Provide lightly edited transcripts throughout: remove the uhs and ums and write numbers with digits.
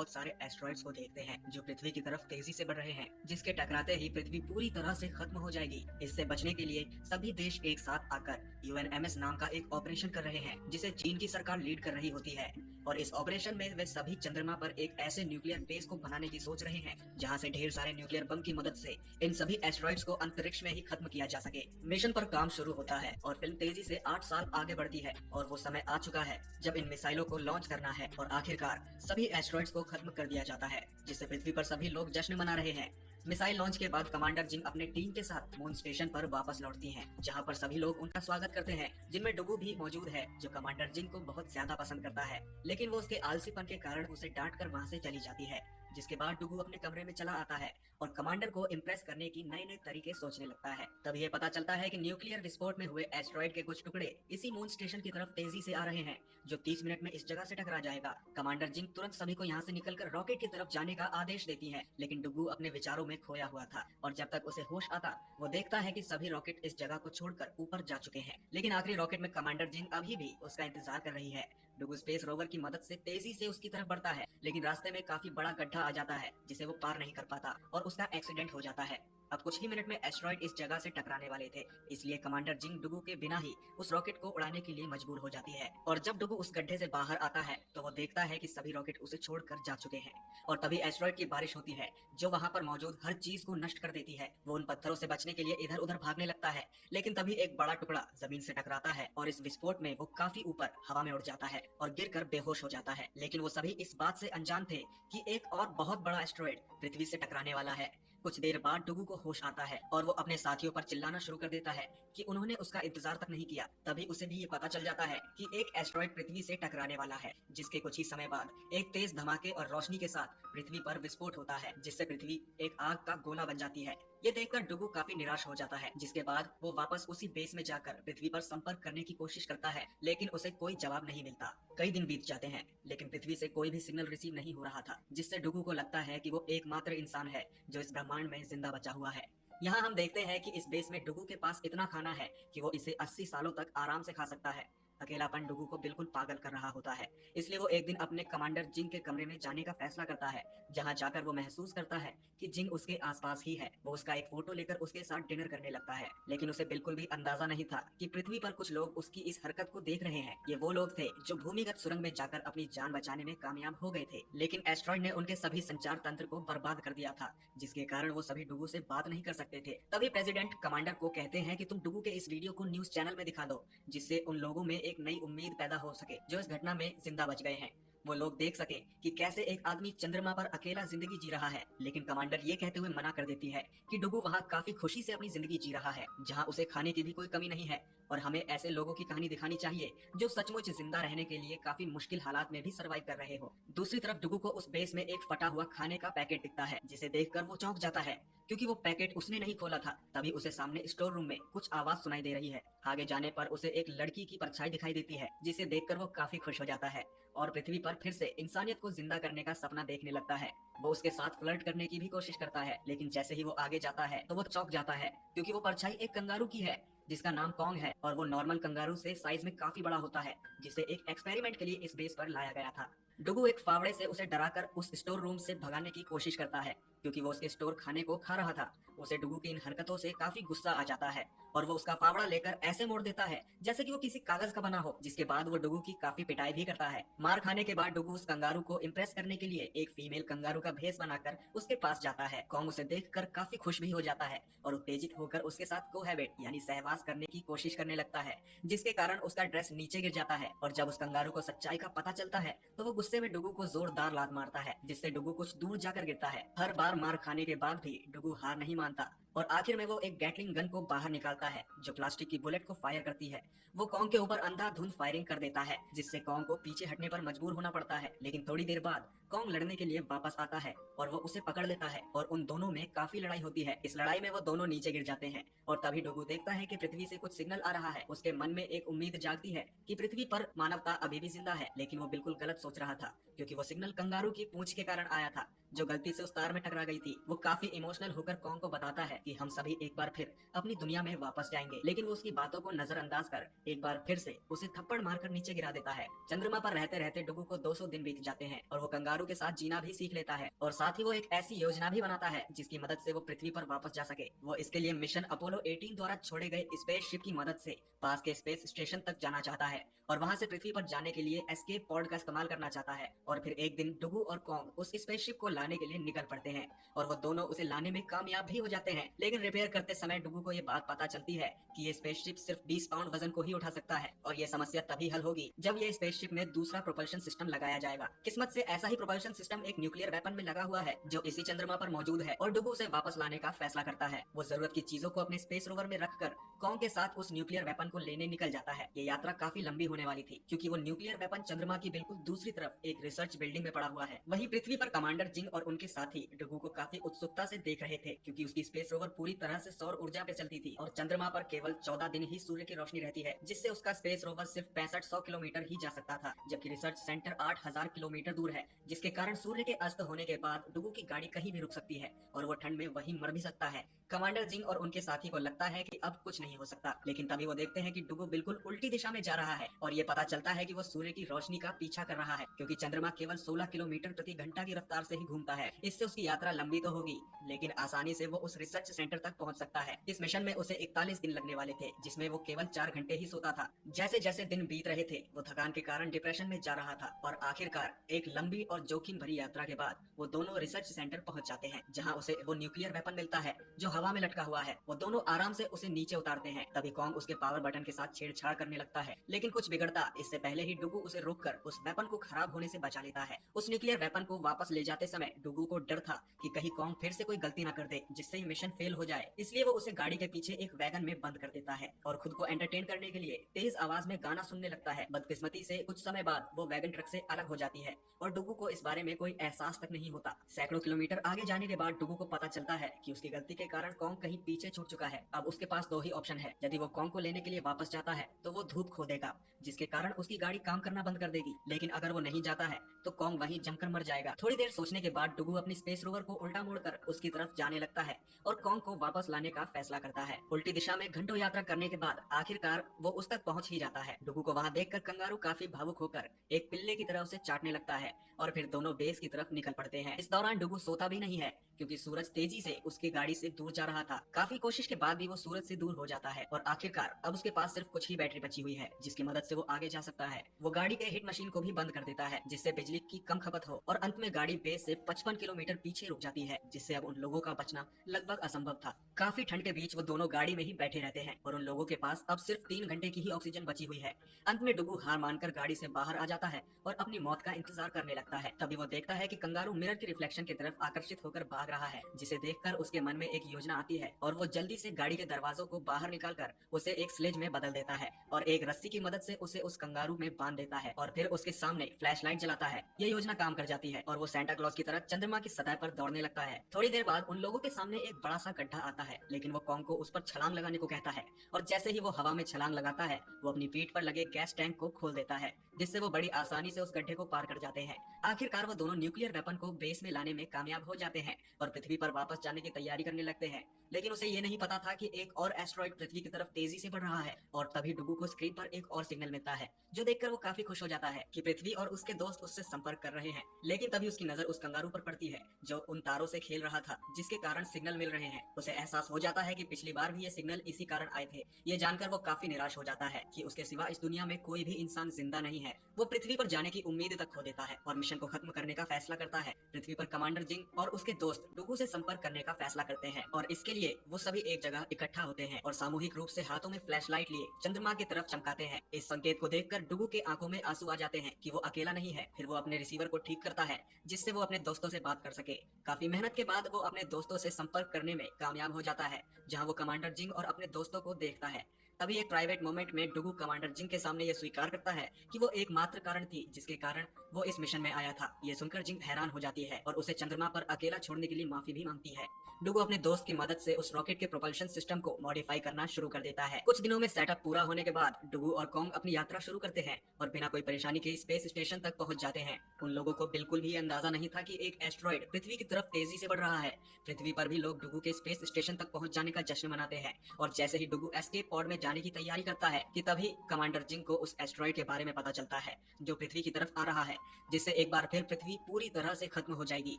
बहुत सारे एस्ट्रॉइड्स को देखते हैं जो पृथ्वी की तरफ तेजी से बढ़ रहे हैं, जिसके टकराते ही पृथ्वी पूरी तरह से खत्म हो जाएगी। इससे बचने के लिए सभी देश एक साथ आकर यूएनएमएस नाम का एक ऑपरेशन कर रहे हैं, जिसे चीन की सरकार लीड कर रही होती है। और इस ऑपरेशन में वे सभी चंद्रमा पर एक ऐसे न्यूक्लियर बेस को बनाने की सोच रहे हैं जहां से ढेर सारे न्यूक्लियर बम की मदद से इन सभी एस्ट्रॉइड्स को अंतरिक्ष में ही खत्म किया जा सके। मिशन पर काम शुरू होता है और फिल्म तेजी से 8 साल आगे बढ़ती है और वो समय आ चुका है जब इन मिसाइलों को लॉन्च करना है और आखिरकार सभी एस्ट्रॉइड्स को खत्म कर दिया जाता है, जिससे पृथ्वी पर सभी लोग जश्न मना रहे हैं। मिसाइल लॉन्च के बाद कमांडर जिंग अपने टीम के साथ मून स्टेशन पर वापस लौटती हैं, जहां पर सभी लोग उनका स्वागत करते हैं, जिनमें डुगू भी मौजूद है जो कमांडर जिंग को बहुत ज्यादा पसंद करता है, लेकिन वो उसके आलसीपन के कारण उसे डांट कर वहाँ से चली जाती है। जिसके बाद डुगू अपने कमरे में चला आता है और कमांडर को इम्प्रेस करने की नए नए तरीके सोचने लगता है। तब ये पता चलता है कि न्यूक्लियर विस्फोट में हुए एस्ट्रॉइड के कुछ टुकड़े इसी मून स्टेशन की तरफ तेजी से आ रहे हैं, जो 30 मिनट में इस जगह से टकरा जाएगा। कमांडर जिंग तुरंत सभी को यहाँ से निकलकर रॉकेट की तरफ जाने का आदेश देती है, लेकिन डुगू अपने विचारों में खोया हुआ था और जब तक उसे होश आता वो देखता है कि सभी रॉकेट इस जगह को छोड़कर ऊपर जा चुके हैं, लेकिन आखिरी रॉकेट में कमांडर जिंग अभी भी उसका इंतजार कर रही है। डुगू स्पेस रोवर की मदद से तेजी से उसकी तरफ बढ़ता है, लेकिन रास्ते में काफी बड़ा गड्ढा आ जाता है जिसे वो पार नहीं कर पाता और उसका एक्सीडेंट हो जाता है। अब कुछ ही मिनट में एस्ट्रॉइड इस जगह से टकराने वाले थे, इसलिए कमांडर जिंग डुगू के बिना ही उस रॉकेट को उड़ाने के लिए मजबूर हो जाती है। और जब डुगू उस गड्ढे से बाहर आता है तो वो देखता है कि सभी रॉकेट उसे छोड़कर जा चुके हैं और तभी एस्ट्रॉइड की बारिश होती है जो वहां पर मौजूद हर चीज को नष्ट कर देती है। वो उन पत्थरों से बचने के लिए इधर उधर भागने लगता है, लेकिन तभी एक बड़ा टुकड़ा जमीन से टकराता है और इस विस्फोट में वो काफी ऊपर हवा में उड़ जाता है और गिरकर बेहोश हो जाता है। लेकिन वो सभी इस बात से अनजान थे कि एक और बहुत बड़ा एस्ट्रॉइड पृथ्वी से टकराने वाला है। कुछ देर बाद डुगू को होश आता है और वो अपने साथियों पर चिल्लाना शुरू कर देता है कि उन्होंने उसका इंतजार तक नहीं किया। तभी उसे भी ये पता चल जाता है कि एक एस्ट्रॉइड पृथ्वी से टकराने वाला है, जिसके कुछ ही समय बाद एक तेज धमाके और रोशनी के साथ पृथ्वी पर विस्फोट होता है, जिससे पृथ्वी एक आग का गोला बन जाती है। ये देखकर डुगू काफी निराश हो जाता है, जिसके बाद वो वापस उसी बेस में जाकर पृथ्वी पर संपर्क करने की कोशिश करता है, लेकिन उसे कोई जवाब नहीं मिलता। कई दिन बीत जाते हैं, लेकिन पृथ्वी से कोई भी सिग्नल रिसीव नहीं हो रहा था, जिससे डुगू को लगता है कि वो एकमात्र इंसान है जो इस ब्रह्मांड में जिंदा बचा हुआ है। यहाँ हम देखते हैं कि इस बेस में डुगू के पास इतना खाना है कि वो इसे 80 सालों तक आराम से खा सकता है। अकेलापन डुगू को बिल्कुल पागल कर रहा होता है, इसलिए वो एक दिन अपने कमांडर जिंग के कमरे में जाने का फैसला करता है, जहां जाकर वो महसूस करता है कि जिंग उसके आसपास ही है। वो उसका एक फोटो लेकर उसके साथ डिनर करने लगता है, लेकिन उसे बिल्कुल भी अंदाजा नहीं था कि पृथ्वी पर कुछ लोग उसकी इस हरकत को देख रहे हैं। ये वो लोग थे जो भूमिगत सुरंग में जाकर अपनी जान बचाने में कामयाब हो गए थे, लेकिन एस्ट्रॉइड ने उनके सभी संचार तंत्र को बर्बाद कर दिया था, जिसके कारण वो सभी डुगू से बात नहीं कर सकते थे। तभी प्रेसिडेंट कमांडर को कहते हैं कि तुम डुगू के इस वीडियो को न्यूज चैनल में दिखा दो, जिससे उन लोगों में एक नई उम्मीद पैदा हो सके जो इस घटना में जिंदा बच गए हैं। वो लोग देख सके कि कैसे एक आदमी चंद्रमा पर अकेला जिंदगी जी रहा है, लेकिन कमांडर ये कहते हुए मना कर देती है कि डुगू वहाँ काफी खुशी से अपनी जिंदगी जी रहा है, जहाँ उसे खाने की भी कोई कमी नहीं है और हमें ऐसे लोगों की कहानी दिखानी चाहिए जो सचमुच जिंदा रहने के लिए काफी मुश्किल हालात में भी सरवाइव कर रहे हो। दूसरी तरफ डुगू को उस बेस में एक फटा हुआ खाने का पैकेट दिखता है, जिसे देखकर वो चौंक जाता है क्योंकि वो पैकेट उसने नहीं खोला था। तभी उसे सामने स्टोर रूम में कुछ आवाज सुनाई दे रही है। आगे जाने पर उसे एक लड़की की परछाई दिखाई देती है, जिसे देखकर वो काफी खुश हो जाता है और पृथ्वी पर फिर से इंसानियत को जिंदा करने का सपना देखने लगता है। वो उसके साथ फ्लर्ट करने की भी कोशिश करता है, लेकिन जैसे ही वो आगे जाता है तो वो चौंक जाता है क्योंकि वो परछाई एक कंगारू की है जिसका नाम कॉन्ग है और वो नॉर्मल कंगारू से साइज में काफी बड़ा होता है, जिसे एक एक्सपेरिमेंट के लिए इस बेस पर लाया गया था। डुगू एक फावड़े से उसे डराकर उस स्टोर रूम से भगाने की कोशिश करता है क्योंकि वो उसके स्टोर खाने को खा रहा था। उसे डुगू की इन हरकतों से काफी गुस्सा आ जाता है और वो उसका फावड़ा लेकर ऐसे मोड़ देता है जैसे कि वो किसी कागज का बना हो, जिसके बाद वो डुगू की काफी पिटाई भी करता है। मार खाने के बाद डुगू उस कंगारू को इम्प्रेस करने के लिए एक फीमेल कंगारू का भेष बनाकर उसके पास जाता है। कॉन्ग उसे देखकर काफी खुश भी हो जाता है और उत्तेजित होकर उसके साथ कोहैबिट यानी सहवास करने की कोशिश करने लगता है, जिसके कारण उसका ड्रेस नीचे गिर जाता है। और जब उस कंगारू को सच्चाई का पता चलता है तो वो गुस्से में डुगू को जोरदार लात मारता है, जिससे डुगू कुछ दूर जाकर गिरता है। हर बार मार खाने के बाद भी डुगू हार नहीं मानता और आखिर में वो एक गैटलिंग गन को बाहर निकालता है जो प्लास्टिक की बुलेट को फायर करती है। वो कॉन्ग के ऊपर अंधाधुंध फायरिंग कर देता है, जिससे कॉन्ग को पीछे हटने पर मजबूर होना पड़ता है, लेकिन थोड़ी देर बाद कॉन्ग लड़ने के लिए वापस आता है और वो उसे पकड़ लेता है और उन दोनों में काफी लड़ाई होती है। इस लड़ाई में वो दोनों नीचे गिर जाते हैं और तभी डुगू देखता है कि पृथ्वी से कुछ सिग्नल आ रहा है। उसके मन में एक उम्मीद जागती है कि पृथ्वी पर मानवता अभी भी जिंदा है, लेकिन वो बिल्कुल गलत सोच रहा था क्योंकि वो सिग्नल कंगारू की पूंछ के कारण आया था। जो गलती से उस तार में टकरा गई थी, वो काफी इमोशनल होकर कॉन्ग को बताता है कि हम सभी एक बार फिर अपनी दुनिया में वापस जाएंगे, लेकिन वो उसकी बातों को नजरअंदाज कर एक बार फिर से उसे थप्पड़ मारकर नीचे गिरा देता है। चंद्रमा पर रहते रहते डुगू को 200 दिन बीत जाते हैं और वो कंगारू के साथ जीना भी सीख लेता है और साथ ही वो एक ऐसी योजना भी बनाता है जिसकी मदद से वो पृथ्वी पर वापस जा सके। वो इसके लिए मिशन अपोलो 18 द्वारा छोड़े गए स्पेसशिप की मदद से पास के स्पेस स्टेशन तक जाना चाहता है और वहां से पृथ्वी पर जाने के लिए एस्केप पॉड का इस्तेमाल करना चाहता है। और फिर एक दिन डुगू और कॉन्ग उस स्पेसशिप को लाने के लिए निकल पड़ते हैं और वो दोनों उसे लाने में कामयाब भी हो जाते हैं। लेकिन रिपेयर करते समय डुगू को ये बात पता चलती है कि ये स्पेसशिप सिर्फ 20 पाउंड वजन को ही उठा सकता है और ये समस्या तभी हल होगी जब ये स्पेसशिप में दूसरा प्रोपल्शन सिस्टम लगाया जाएगा। किस्मत से ऐसा ही प्रोपल्शन सिस्टम एक न्यूक्लियर वेपन में लगा हुआ है जो इसी चंद्रमा पर मौजूद है और डुगू उसे वापस लाने का फैसला करता है। वो जरूरत की चीजों को अपने स्पेस रोवर में रखकर कॉन्ग के साथ उस न्यूक्लियर वेपन को लेने निकल जाता है। ये यात्रा काफी लंबी होने वाली थी क्योंकि वो न्यूक्लियर वेपन चंद्रमा की बिल्कुल दूसरी तरफ एक रिसर्च बिल्डिंग में पड़ा हुआ है। वहीं पृथ्वी पर कमांडर जिंग और उनके साथी डुगू को काफी उत्सुकता से देख रहे थे क्योंकि उसकी स्पेस रोवर पूरी तरह से सौर ऊर्जा पे चलती थी और चंद्रमा पर केवल 14 दिन ही सूर्य की रोशनी रहती है, जिससे उसका स्पेस रोवर सिर्फ 6500 किलोमीटर ही जा सकता था, जबकि रिसर्च सेंटर 8000 किलोमीटर दूर है, जिसके कारण सूर्य के अस्त होने के बाद डुगू की गाड़ी कहीं भी रुक सकती है और वो ठंड में वहीं मर भी सकता है। कमांडर जिंग और उनके साथी को लगता है कि अब कुछ नहीं हो सकता, लेकिन तभी वो देखते हैं कि डुगू बिल्कुल उल्टी दिशा में जा रहा है और ये पता चलता है कि वो सूर्य की रोशनी का पीछा कर रहा है क्योंकि चंद्रमा केवल 16 किलोमीटर प्रति घंटा की रफ्तार से ही घूमता है। इससे उसकी यात्रा लंबी तो होगी लेकिन आसानी से वो उस रिसर्च सेंटर तक पहुंच सकता है। इस मिशन में उसे 41 दिन लगने वाले थे जिसमें वो केवल 4 घंटे ही सोता था। जैसे जैसे दिन बीत रहे थे वो थकान के कारण डिप्रेशन में जा रहा था और आखिरकार एक लंबी और जोखिम भरी यात्रा के बाद वो दोनों रिसर्च सेंटर पहुंच जाते हैं जहां उसे वो न्यूक्लियर वेपन मिलता है जो हवा में लटका हुआ है। वो दोनों आराम से उसे नीचे उतारते हैं। तभी कॉन्ग उसके पावर बटन के साथ छेड़छाड़ करने लगता है, लेकिन कुछ बिगड़ता इससे पहले ही डुगू उसे रोककर उस वेपन को खराब होने से बचा लेता है। उस न्यूक्लियर वेपन को वापस ले जाते समय डुगू को डर था कि कहीं कॉन्ग फिर से कोई गलती न कर दे जिससे ही मिशन फेल हो जाए, इसलिए वो उसे गाड़ी के पीछे एक वैगन में बंद कर देता है और खुद को एंटरटेन करने के लिए तेज आवाज में गाना सुनने लगता है। बदकिस्मती से कुछ समय बाद वो वैगन ट्रक से अलग हो जाती है और डुगू को इस बारे में कोई एहसास तक नहीं होता। सैकड़ों किलोमीटर आगे जाने के बाद डुगू को पता चलता है कि उसकी गलती के कारण कॉन्ग कहीं पीछे छूट चुका है। अब उसके पास दो ही ऑप्शन है, यदि वो कॉन्ग को लेने के लिए वापस जाता है तो वो धूप खो देगा जिसके कारण उसकी गाड़ी काम करना बंद कर देगी, लेकिन अगर वो नहीं जाता है तो कॉन्ग वहीं जमकर मर जाएगा। थोड़ी देर सोचने के बाद डुगू अपनी स्पेस रोवर को उल्टा मोड़कर उसकी तरफ जाने लगता है और कॉन्ग को वापस लाने का फैसला करता है। उल्टी दिशा में घंटों यात्रा करने के बाद आखिरकार वो उस तक पहुंच ही जाता है। डुगू को वहां देखकर कंगारू काफी भावुक होकर एक पिल्ले की तरह उसे चाटने लगता है और फिर दोनों बेस की तरफ निकल पड़ते हैं। इस दौरान डुगू सोता भी नहीं है क्योंकि सूरज तेजी से उसकी गाड़ी से दूर जा रहा था। काफी कोशिश के बाद भी वो सूरज से दूर हो जाता है और आखिरकार अब उसके पास सिर्फ कुछ ही बैटरी बची हुई है जिसकी मदद से वो आगे जा सकता है। वो गाड़ी के हिट मशीन को भी बंद कर देता है जिससे बिजली की कम खपत हो और अंत में गाड़ी बेस से 55 किलोमीटर पीछे रुक जाती है, जिससे अब उन लोगों का बचना लगभग असंभव था। काफी ठंड के बीच वो दोनों गाड़ी में ही बैठे रहते हैं और उन लोगों के पास अब सिर्फ 3 घंटे की ही ऑक्सीजन बची हुई है। अंत में डुगू हार मानकर गाड़ी से बाहर आ जाता है और अपनी मौत का इंतजार करने लगता है। तभी वो देखता है कि कंगारू मिरर के रिफ्लेक्शन की तरफ आकर्षित होकर भाग रहा है, जिसे देखकर उसके मन में एक योजना आती है और वो जल्दी से गाड़ी के दरवाजों को बाहर निकालकर उसे एक स्लेज में बदल देता है और एक रस्सी की मदद से उसे उस कंगारू में बांध देता है और फिर उसके सामने फ्लैश लाइट जलाता है। ये योजना काम कर जाती है और वो सेंटा क्लॉज की तरह चंद्रमा की सतह पर दौड़ने लगता है। थोड़ी देर बाद उन लोगों के सामने एक बड़ा सा गड्ढा आता है, लेकिन वो कॉन्ग को उस पर छलांग लगाने को कहता है और जैसे ही वो हवा में छलांग लगाता है वो अपनी पीठ पर लगे गैस टैंक को खोल देता है, जिससे वो बड़ी आसानी से उस गड्ढे को पार कर जाते हैं। आखिरकार वो दोनों न्यूक्लियर वेपन को बेस में लाने में कामयाब हो जाते हैं और पृथ्वी पर वापस जाने की तैयारी करने लगते हैं, लेकिन उसे ये नहीं पता था कि एक और एस्ट्रॉइड पृथ्वी की तरफ तेजी से बढ़ रहा है। और तभी डुगू को स्क्रीन पर एक और सिग्नल मिलता है जो देखकर वो काफी खुश हो जाता है कि पृथ्वी और उसके दोस्त उससे संपर्क कर रहे हैं। लेकिन तभी उसकी नजर उस कंगारू पर पड़ती है जो उन तारों से खेल रहा था जिसके कारण सिग्नल मिल रहे हैं। उसे एहसास हो जाता है कि पिछली बार भी ये सिग्नल इसी कारण आए थे। ये जानकर वो काफी निराश हो जाता है कि उसके सिवा इस दुनिया में कोई भी इंसान जिंदा नहीं है। वो पृथ्वी पर जाने की उम्मीद तक खो देता है और मिशन को खत्म करने का फैसला करता है। पृथ्वी पर कमांडर जिंग और उसके दोस्त डुगू से संपर्क करने का फैसला करते हैं और इसके लिए वो सभी एक जगह इकट्ठा होते हैं और सामूहिक रूप से हाथों में फ्लैश लाइट लिए चंद्रमा की तरफ चमकाते हैं। इस संकेत को देखकर डुगू के आंखों में आंसू आ जाते हैं कि वो अकेला नहीं है। फिर वो अपने रिसीवर को ठीक करता है जिससे वो अपने दोस्तों से बात कर सके। काफी मेहनत के बाद वो अपने दोस्तों से संपर्क करने में कामयाब हो जाता है, जहां वो कमांडर जिंग और अपने दोस्तों को देखता है। तभी एक प्राइवेट मोमेंट में डुगू कमांडर जिंग के सामने ये स्वीकार करता है कि वो एकमात्र कारण थी जिसके कारण वो इस मिशन में आया था। ये सुनकर जिंग हैरान हो जाती है और उसे चंद्रमा पर अकेला छोड़ने के लिए माफी भी मांगती है। डुगू अपने दोस्त की मदद से उस रॉकेट के प्रोपल्शन सिस्टम को मॉडिफाई करना शुरू कर देता है। कुछ दिनों में सेटअप पूरा होने के बाद डुगू और कॉन्ग अपनी यात्रा शुरू करते हैं और बिना कोई परेशानी के स्पेस स्टेशन तक पहुंच जाते हैं। उन लोगों को बिल्कुल भी अंदाजा नहीं था कि एक एस्ट्रॉइड पृथ्वी की तरफ तेजी से बढ़ रहा है। पृथ्वी पर भी लोग डुगू के स्पेस स्टेशन तक पहुंच जाने का जश्न मनाते हैं और जैसे ही डुगू एस्केप पॉड में जाने की तैयारी करता है कि तभी कमांडर जिंग को उस एस्ट्रॉइड के बारे में पता चलता है जो पृथ्वी की तरफ आ रहा है, जिससे एक बार फिर पृथ्वी पूरी तरह से खत्म हो जाएगी।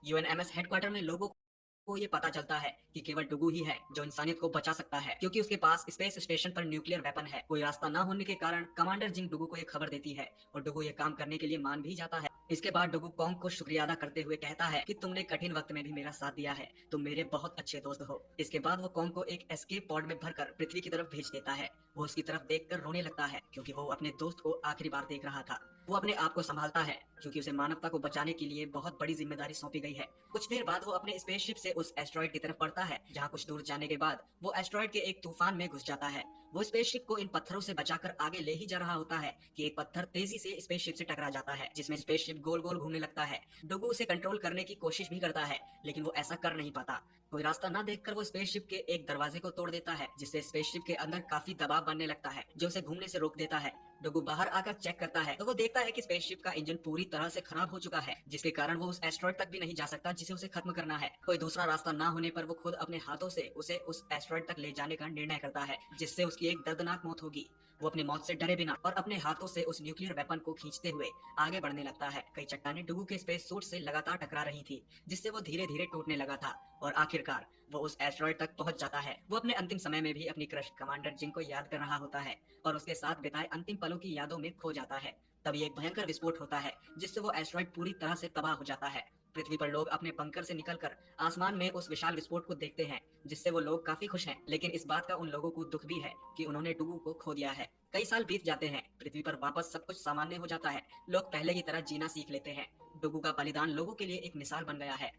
यूएनएमएस हेडक्वार्टर में लोगों को ये पता चलता है कि केवल डुगू ही है जो इंसानियत को बचा सकता है, क्योंकि उसके पास स्पेस स्टेशन पर न्यूक्लियर वेपन है। कोई रास्ता न होने के कारण कमांडर जिंग डुगू को ये खबर देती है और डुगू ये काम करने के लिए मान भी जाता है। इसके बाद डुगू कॉन्ग को शुक्रिया अदा करते हुए कहता है कि तुमने कठिन वक्त में भी मेरा साथ दिया है, तुम मेरे बहुत अच्छे दोस्त हो। इसके बाद वो कॉन्ग को एक एस्केप पॉड में भरकर पृथ्वी की तरफ भेज देता है। वो उसकी तरफ देखकर रोने लगता है क्योंकि वो अपने दोस्त को आखिरी बार देख रहा था। वो अपने आप को संभालता है क्योंकि उसे मानवता को बचाने के लिए बहुत बड़ी जिम्मेदारी सौंपी गई है। कुछ देर बाद वो अपने स्पेसशिप से उस एस्ट्रॉइड की तरफ बढ़ता है, जहाँ कुछ दूर जाने के बाद वो एस्ट्रॉइड के एक तूफान में घुस जाता है। वो स्पेसशिप को इन पत्थरों से बचाकर आगे ले ही जा रहा होता है कि एक पत्थर तेजी से स्पेसशिप से टकरा जाता है, जिसमें स्पेसशिप गोल गोल घूमने लगता है। डुगू उसे कंट्रोल करने की कोशिश भी करता है लेकिन वो ऐसा कर नहीं पाता। कोई रास्ता न देखकर वो स्पेसशिप के एक दरवाजे को तोड़ देता है, जिससे स्पेसशिप के अंदर काफी दबाव बनने लगता है जो उसे घूमने से रोक देता है। डुगू बाहर आकर चेक करता है तो वो देखता है कि स्पेसशिप का इंजन पूरी तरह से खराब हो चुका है, जिसके कारण वो उस एस्ट्रॉइड तक भी नहीं जा सकता जिसे उसे खत्म करना है। कोई दूसरा रास्ता ना होने पर वो खुद अपने हाथों से उसे उस एस्ट्रॉइड तक ले जाने का निर्णय करता है, जिससे उसकी एक दर्दनाक मौत होगी। वो अपनी मौत से डरे बिना और अपने हाथों से उस न्यूक्लियर वेपन को खींचते हुए आगे बढ़ने लगता है। कई चट्टानें डुगू के स्पेस सूट से लगातार टकरा रही थी, जिससे वो धीरे धीरे टूटने लगा था और आखिरकार वो उस एस्ट्रॉइड तक पहुंच जाता है। वो अपने अंतिम समय में भी अपनी क्रश कमांडर जिंग को याद कर रहा होता है और उसके साथ बिताए अंतिम पलों की यादों में खो जाता है। तभी एक भयंकर विस्फोट होता है जिससे वो एस्ट्रॉइड पूरी तरह से तबाह हो जाता है। पृथ्वी पर लोग अपने बंकर से निकलकर आसमान में उस विशाल विस्फोट को देखते हैं, जिससे वो लोग काफी खुश हैं, लेकिन इस बात का उन लोगों को दुख भी है कि उन्होंने डुगू को खो दिया है। कई साल बीत जाते हैं, पृथ्वी पर वापस सब कुछ सामान्य हो जाता है। लोग पहले की तरह जीना सीख लेते हैं। डुगू का बलिदान लोगों के लिए एक मिसाल बन गया है।